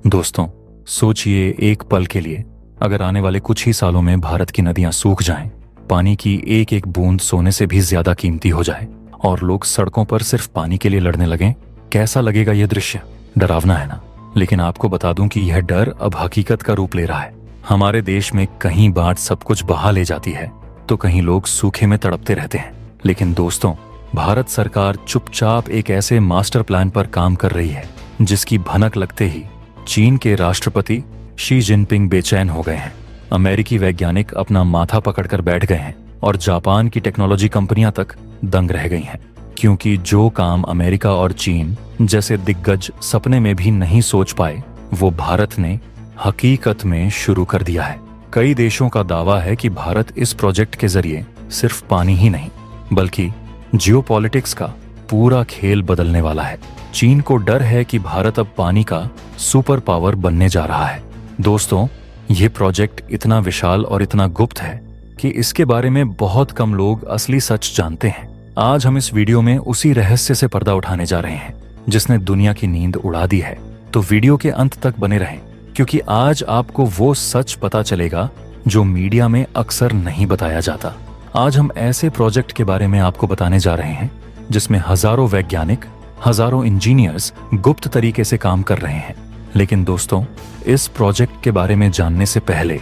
दोस्तों, सोचिए एक पल के लिए, अगर आने वाले कुछ ही सालों में भारत की नदियां सूख जाएं, पानी की एक एक बूंद सोने से भी ज्यादा कीमती हो जाए और लोग सड़कों पर सिर्फ पानी के लिए लड़ने लगें, कैसा लगेगा यह दृश्य? डरावना है ना? लेकिन आपको बता दूं कि यह डर अब हकीकत का रूप ले रहा है। हमारे देश में कहीं बाढ़ सब कुछ बहा ले जाती है तो कहीं लोग सूखे में तड़पते रहते हैं। लेकिन दोस्तों, भारत सरकार चुपचाप एक ऐसे मास्टर प्लान पर काम कर रही है जिसकी भनक लगते ही चीन के राष्ट्रपति शी जिनपिंग बेचैन हो गए हैं। अमेरिकी वैज्ञानिक अपना माथा पकड़कर बैठ गए हैं और जापान की टेक्नोलॉजी कंपनियां तक दंग रह गई हैं, क्योंकि जो काम अमेरिका और चीन जैसे दिग्गज सपने में भी नहीं सोच पाए, वो भारत ने हकीकत में शुरू कर दिया है। कई देशों का दावा है कि भारत इस प्रोजेक्ट के जरिए सिर्फ पानी ही नहीं बल्कि जियोपॉलिटिक्स का पूरा खेल बदलने वाला है। चीन को डर है कि भारत अब पानी का सुपर पावर बनने जा रहा है। दोस्तों, ये प्रोजेक्ट इतना विशाल और इतना गुप्त है कि इसके बारे में बहुत कम लोग असली सच जानते हैं। आज हम इस वीडियो में उसी रहस्य से पर्दा उठाने जा रहे हैं जिसने दुनिया की नींद उड़ा दी है। तो वीडियो के अंत तक बने रहें, क्योंकि आज आपको वो सच पता चलेगा जो मीडिया में अक्सर नहीं बताया जाता। आज हम ऐसे प्रोजेक्ट के बारे में आपको बताने जा रहे हैं जिसमें हजारों वैज्ञानिक, हजारों इंजीनियर्स गुप्त तरीके से काम कर रहे हैं। लेकिन दोस्तों, इस प्रोजेक्ट के बारे में जानने से पहले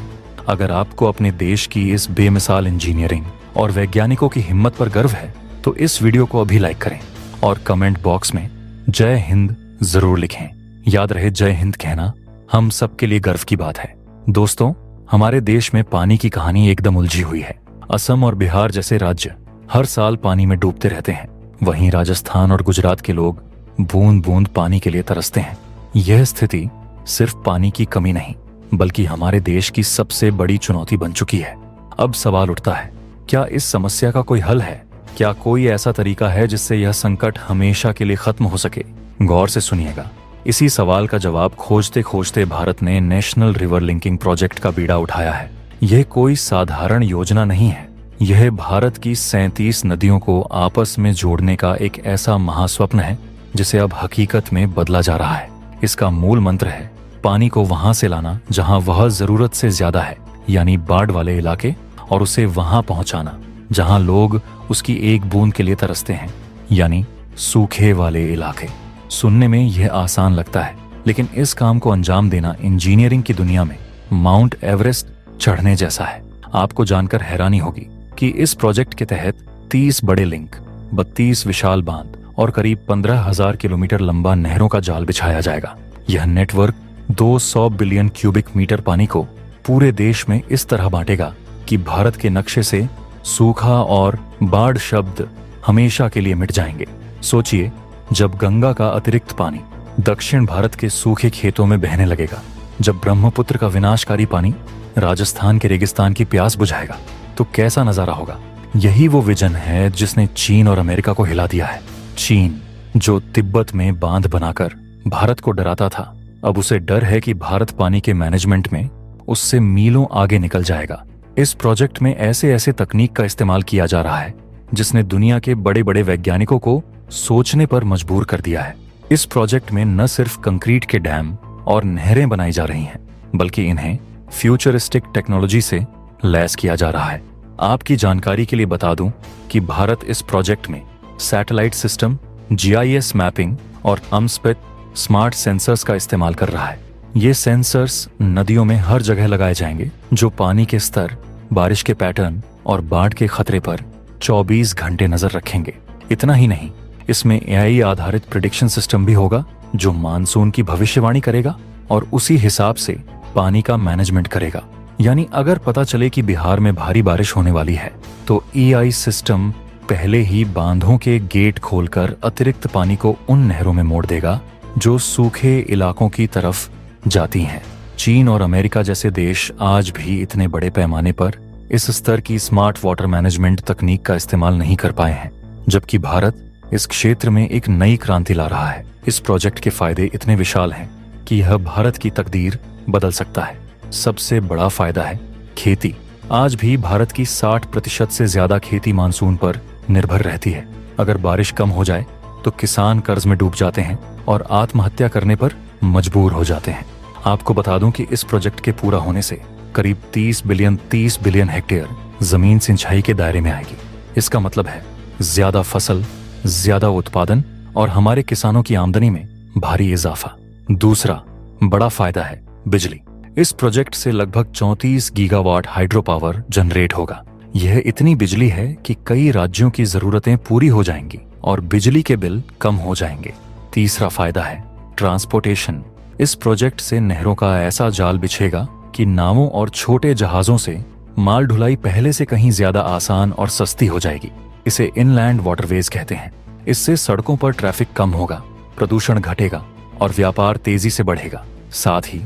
अगर आपको अपने देश की इस बेमिसाल इंजीनियरिंग और वैज्ञानिकों की हिम्मत पर गर्व है तो इस वीडियो को अभी लाइक करें और कमेंट बॉक्स में जय हिंद जरूर लिखें। याद रहे, जय हिंद कहना हम सबके लिए गर्व की बात है। दोस्तों, हमारे देश में पानी की कहानी एकदम उलझी हुई है। असम और बिहार जैसे राज्य हर साल पानी में डूबते रहते हैं, वहीं राजस्थान और गुजरात के लोग बूंद बूंद पानी के लिए तरसते हैं। यह स्थिति सिर्फ पानी की कमी नहीं बल्कि हमारे देश की सबसे बड़ी चुनौती बन चुकी है। अब सवाल उठता है, क्या इस समस्या का कोई हल है? क्या कोई ऐसा तरीका है जिससे यह संकट हमेशा के लिए खत्म हो सके? गौर से सुनिएगा। इसी सवाल का जवाब खोजते खोजते भारत ने नेशनल रिवर लिंकिंग प्रोजेक्ट का बीड़ा उठाया है। यह कोई साधारण योजना नहीं है, यह भारत की 37 नदियों को आपस में जोड़ने का एक ऐसा महास्वप्न है जिसे अब हकीकत में बदला जा रहा है। इसका मूल मंत्र है पानी को वहां से लाना जहां वह जरूरत से ज्यादा है, यानी बाढ़ वाले इलाके, और उसे वहां पहुंचाना जहां लोग उसकी एक बूंद के लिए तरसते हैं, यानी सूखे वाले इलाके। सुनने में यह आसान लगता है, लेकिन इस काम को अंजाम देना इंजीनियरिंग की दुनिया में माउंट एवरेस्ट चढ़ने जैसा है। आपको जानकर हैरानी होगी कि इस प्रोजेक्ट के तहत 30 बड़े लिंक, 32 विशाल बांध और करीब 15,000 किलोमीटर लंबा नहरों का जाल बिछाया जाएगा। यह नेटवर्क 200 बिलियन क्यूबिक मीटर पानी को पूरे देश में इस तरह बांटेगा कि भारत के नक्शे से सूखा और बाढ़ शब्द हमेशा के लिए मिट जाएंगे। सोचिए, जब गंगा का अतिरिक्त पानी दक्षिण भारत के सूखे खेतों में बहने लगेगा, जब ब्रह्मपुत्र का विनाशकारी पानी राजस्थान के रेगिस्तान की प्यास बुझाएगा, तो कैसा नजारा होगा। यही वो विजन है जिसने चीन और अमेरिका को हिला दिया है। चीन, जो तिब्बत में बांध बनाकर भारत को डराता था, अब उसे डर है कि भारत पानी के मैनेजमेंट में उससे मीलों आगे निकल जाएगा। इस प्रोजेक्ट में ऐसे ऐसे तकनीक का इस्तेमाल किया जा रहा है जिसने दुनिया के बड़े बड़े वैज्ञानिकों को सोचने पर मजबूर कर दिया है। इस प्रोजेक्ट में न सिर्फ कंक्रीट के डैम और नहरें बनाई जा रही हैं, बल्कि इन्हें फ्यूचरिस्टिक टेक्नोलॉजी से लैस किया जा रहा है। आपकी जानकारी के लिए बता दूं कि भारत इस प्रोजेक्ट में सैटेलाइट सिस्टम, GIS मैपिंग और अमस्पेट स्मार्ट सेंसर्स का इस्तेमाल कर रहा है। ये सेंसर्स नदियों में हर जगह लगाए जाएंगे, जो पानी के स्तर, बारिश के पैटर्न और बाढ़ के खतरे पर 24 घंटे नजर रखेंगे। इतना ही नहीं, इसमें AI आधारित प्रिडिक्शन सिस्टम भी होगा जो मानसून की भविष्यवाणी करेगा और उसी हिसाब से पानी का मैनेजमेंट करेगा। यानी अगर पता चले कि बिहार में भारी बारिश होने वाली है तो EI सिस्टम पहले ही बांधों के गेट खोलकर अतिरिक्त पानी को उन नहरों में मोड़ देगा जो सूखे इलाकों की तरफ जाती हैं। चीन और अमेरिका जैसे देश आज भी इतने बड़े पैमाने पर इस स्तर की स्मार्ट वाटर मैनेजमेंट तकनीक का इस्तेमाल नहीं कर पाए हैं, जबकि भारत इस क्षेत्र में एक नई क्रांति ला रहा है। इस प्रोजेक्ट के फायदे इतने विशाल हैं कि यह भारत की तकदीर बदल सकता है। सबसे बड़ा फायदा है खेती। आज भी भारत की 60% से ज्यादा खेती मानसून पर निर्भर रहती है। अगर बारिश कम हो जाए तो किसान कर्ज में डूब जाते हैं और आत्महत्या करने पर मजबूर हो जाते हैं। आपको बता दूं कि इस प्रोजेक्ट के पूरा होने से करीब 30 बिलियन हेक्टेयर जमीन सिंचाई के दायरे में आएगी। इसका मतलब है ज्यादा फसल, ज्यादा उत्पादन और हमारे किसानों की आमदनी में भारी इजाफा। दूसरा बड़ा फायदा है बिजली। इस प्रोजेक्ट से लगभग 34 गीगावाट हाइड्रो पावर जनरेट होगा। यह इतनी बिजली है कि कई राज्यों की जरूरतें पूरी हो जाएंगी और बिजली के बिल कम हो जाएंगे। तीसरा फायदा है ट्रांसपोर्टेशन। इस प्रोजेक्ट से नहरों का ऐसा जाल बिछेगा कि नावों और छोटे जहाजों से माल ढुलाई पहले से कहीं ज्यादा आसान और सस्ती हो जाएगी। इसे इनलैंड वाटरवेज कहते हैं। इससे सड़कों पर ट्रैफिक कम होगा, प्रदूषण घटेगा और व्यापार तेजी से बढ़ेगा। साथ ही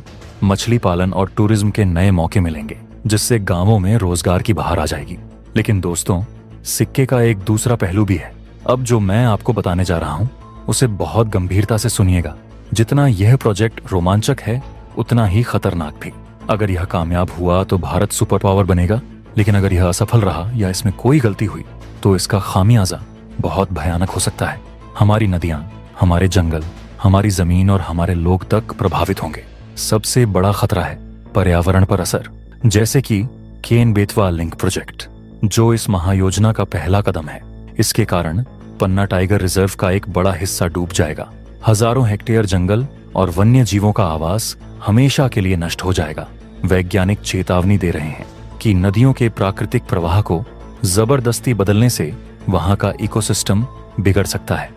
मछली पालन और टूरिज्म के नए मौके मिलेंगे, जिससे गांवों में रोजगार की बहार आ जाएगी। लेकिन दोस्तों, सिक्के का एक दूसरा पहलू भी है। अब जो मैं आपको बताने जा रहा हूं उसे बहुत गंभीरता से सुनिएगा। जितना यह प्रोजेक्ट रोमांचक है, उतना ही खतरनाक भी। अगर यह कामयाब हुआ तो भारत सुपर पावर बनेगा, लेकिन अगर यह असफल रहा या इसमें कोई गलती हुई तो इसका खामियाजा बहुत भयानक हो सकता है। हमारी नदियां, हमारे जंगल, हमारी जमीन और हमारे लोग तक प्रभावित होंगे। सबसे बड़ा खतरा है पर्यावरण पर असर, जैसे कि केन-बेतवा लिंक प्रोजेक्ट, जो इस महायोजना का पहला कदम है। इसके कारण पन्ना टाइगर रिजर्व का एक बड़ा हिस्सा डूब जाएगा। हजारों हेक्टेयर जंगल और वन्य जीवों का आवास हमेशा के लिए नष्ट हो जाएगा। वैज्ञानिक चेतावनी दे रहे हैं कि नदियों के प्राकृतिक प्रवाह को जबरदस्ती बदलने से वहां का इकोसिस्टम बिगड़ सकता है।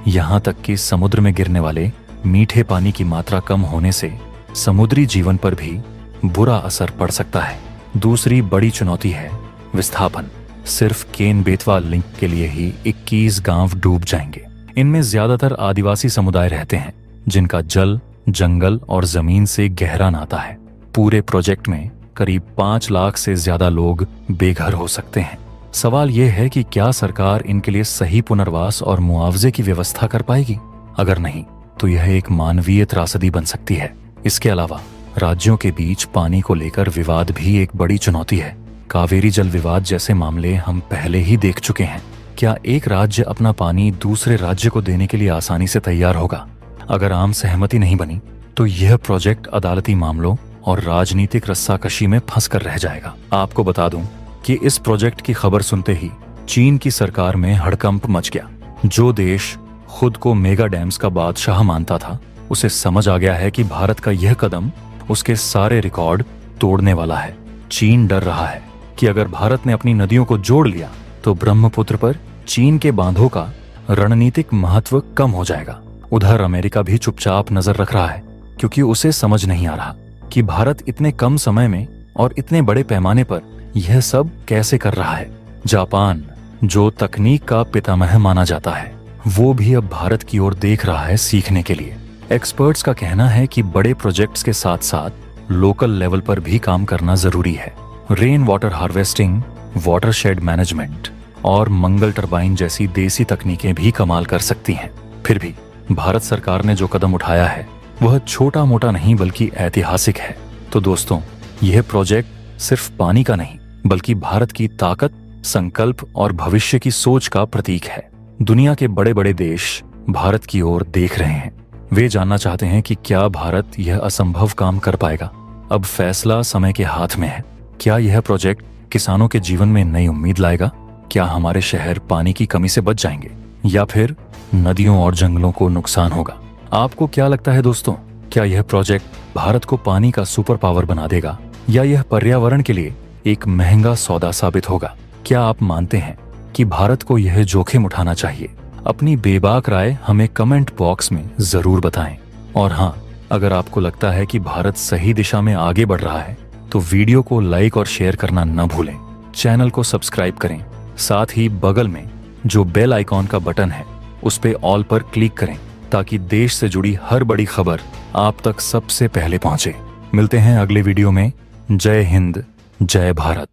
यहां तक कि समुद्र में गिरने वाले मीठे पानी की मात्रा कम होने से समुद्री जीवन पर भी बुरा असर पड़ सकता है। दूसरी बड़ी चुनौती है विस्थापन। सिर्फ केन-बेतवा लिंक के लिए ही 21 गांव डूब जाएंगे। इनमें ज्यादातर आदिवासी समुदाय रहते हैं, जिनका जल, जंगल और जमीन से गहरा नाता है। पूरे प्रोजेक्ट में करीब 5 लाख से ज्यादा लोग बेघर हो सकते हैं। सवाल यह है कि क्या सरकार इनके लिए सही पुनर्वास और मुआवजे की व्यवस्था कर पाएगी? अगर नहीं, तो यह एक मानवीय त्रासदी बन सकती है। इसके अलावा राज्यों के बीच पानी को लेकर विवाद भी एक बड़ी चुनौती है। कावेरी जल विवाद जैसे मामले हम पहले ही देख चुके हैं। क्या एक राज्य अपना पानी दूसरे राज्य को देने के लिए आसानी से तैयार होगा? अगर आम सहमति नहीं बनी तो यह प्रोजेक्ट अदालती मामलों और राजनीतिक रस्साकशी में फंस कर रह जाएगा। आपको बता दूं कि इस प्रोजेक्ट की खबर सुनते ही चीन की सरकार में हड़कंप मच गया। जो देश खुद को मेगा डैम्स का बादशाह मानता था, उसे समझ आ गया है कि भारत का यह कदम उसके सारे रिकॉर्ड तोड़ने वाला है। चीन डर रहा है कि अगर भारत ने अपनी नदियों को जोड़ लिया तो ब्रह्मपुत्र पर चीन के बांधों का रणनीतिक महत्व कम हो जाएगा। उधर अमेरिका भी चुपचाप नजर रख रहा है, क्योंकि उसे समझ नहीं आ रहा कि भारत इतने कम समय में और इतने बड़े पैमाने पर यह सब कैसे कर रहा है। जापान, जो तकनीक का पितामह माना जाता है, वो भी अब भारत की ओर देख रहा है सीखने के लिए। एक्सपर्ट्स का कहना है कि बड़े प्रोजेक्ट्स के साथ साथ लोकल लेवल पर भी काम करना जरूरी है। Rain water harvesting, watershed management और मंगल टरबाइन जैसी देसी तकनीकें भी कमाल कर सकती हैं। फिर भी भारत सरकार ने जो कदम उठाया है वह छोटा मोटा नहीं बल्कि ऐतिहासिक है। तो दोस्तों, यह प्रोजेक्ट सिर्फ पानी का नहीं बल्कि भारत की ताकत, संकल्प और भविष्य की सोच का प्रतीक है। दुनिया के बड़े बड़े देश भारत की ओर देख रहे हैं। वे जानना चाहते हैं कि क्या भारत यह असंभव काम कर पाएगा। अब फैसला समय के हाथ में है। क्या यह प्रोजेक्ट किसानों के जीवन में नई उम्मीद लाएगा? क्या हमारे शहर पानी की कमी से बच जाएंगे या फिर नदियों और जंगलों को नुकसान होगा? आपको क्या लगता है दोस्तों? क्या यह प्रोजेक्ट भारत को पानी का सुपर पावर बना देगा या यह पर्यावरण के लिए एक महंगा सौदा साबित होगा? क्या आप मानते हैं कि भारत को यह जोखिम उठाना चाहिए? अपनी बेबाक राय हमें कमेंट बॉक्स में जरूर बताएं। और हाँ, अगर आपको लगता है कि भारत सही दिशा में आगे बढ़ रहा है तो वीडियो को लाइक और शेयर करना न भूलें। चैनल को सब्सक्राइब करें। साथ ही बगल में जो बेल आइकॉन का बटन है उस पे ऑल पर क्लिक करें, ताकि देश से जुड़ी हर बड़ी खबर आप तक सबसे पहले पहुंचे। मिलते हैं अगले वीडियो में। जय हिंद, जय भारत।